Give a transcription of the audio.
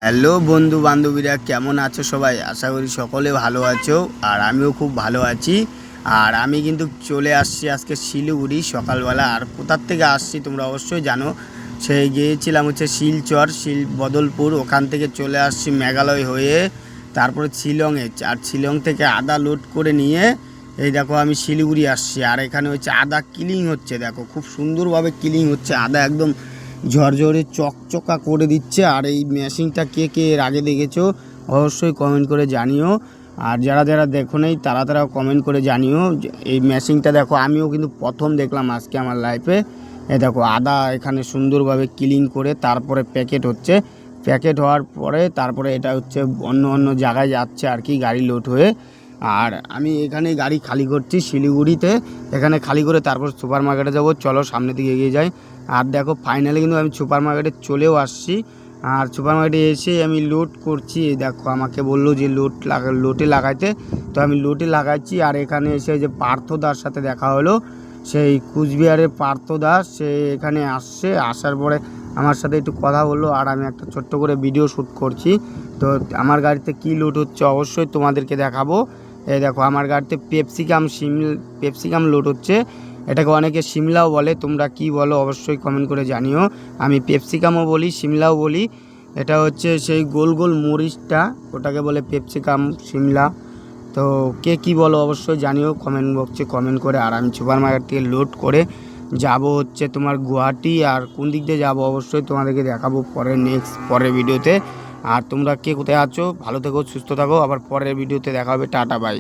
Hello বন্ধু বান্ধবীরা, কেমন আছো সবাই? আশা করি সকলে ভালো আছো, আর আমিও খুব ভালো আছি। আর আমি কিন্তু চলে আসছি আজকে শিলিগুড়ি সকালবেলা। আর কোথার থেকে আসছি তোমরা অবশ্যই জানো। সেই গিয়েছিলাম হচ্ছে শিলচর, বদলপুর, ওখান থেকে চলে আসছি মেঘালয় হয়ে, তারপরে শিলংয়ে। আর শিলং থেকে আদা লোড করে নিয়ে এই দেখো আমি শিলিগুড়ি আসছি। আর এখানে হচ্ছে আদা কিলিং হচ্ছে, দেখো খুব সুন্দরভাবে কিলিং হচ্ছে, আদা একদম ঝরঝরে চকচকা করে দিচ্ছে। আর এই মেশিনটা কে কে এর আগে দেখেছো অবশ্যই কমেন্ট করে জানিও। আর যারা যারা দেখো নেই তারাও কমেন্ট করে জানিও। এই মেশিনটা দেখো আমিও কিন্তু প্রথম দেখলাম আজকে আমার লাইফে। দেখো আদা এখানে সুন্দরভাবে ক্লিন করে তারপরে প্যাকেট হচ্ছে। প্যাকেট হওয়ার পরে তারপরে এটা হচ্ছে অন্য অন্য জায়গায় যাচ্ছে আর কি, গাড়ি লোড হয়ে। আর আমি এখানে গাড়ি খালি করছি শিলিগুড়িতে, এখানে খালি করে তারপর সুপার মার্কেটে যাবো। চলো সামনের দিকে এগিয়ে যাই। আর দেখো ফাইনালি কিন্তু আমি সুপার মার্কেটে চলেও আসছি। আর সুপার মার্কেটে এসে আমি লোড করছি। দেখো আমাকে বললো যে লোটে লাগাইতে, তো আমি লোটে লাগাচ্ছি। আর এখানে এসে যে পার্থদার সাথে দেখা হলো, সেই কুচবিহারের পার্থদা, সে এখানে আসছে। আসার পরে আমার সাথে একটু কথা বললো, আর আমি একটা ছোট্ট করে ভিডিও শ্যুট করছি। তো আমার গাড়িতে কী লোড হচ্ছে অবশ্যই তোমাদেরকে দেখাবো। এই দেখো আমার গাড়িতে পেপসিকাম লোড হচ্ছে। এটাকে অনেকে সিমলাও বলে, তোমরা কি বলো অবশ্যই কমেন্ট করে জানিও। আমি পেপসিকামও বলি, সিমলাও বলি। এটা হচ্ছে সেই গোল গোল মরিচটা, ওটাকে বলে পেপসিকাম, সিমলা। তো কে কি বলো অবশ্যই জানিও কমেন্ট বক্সে কমেন্ট করে। আর আমি সুপার মার্কেট থেকে লোড করে যাব হচ্ছে তোমার গুয়াহাটি। আর কোন দিক দিয়ে যাবো অবশ্যই তোমাদেরকে দেখাবো পরের ভিডিওতে। আর তোমরা কে কোথায় আছো, ভালো থেকো, সুস্থ থাকো। আবার পরের ভিডিওতে দেখা হবে। Tata, by.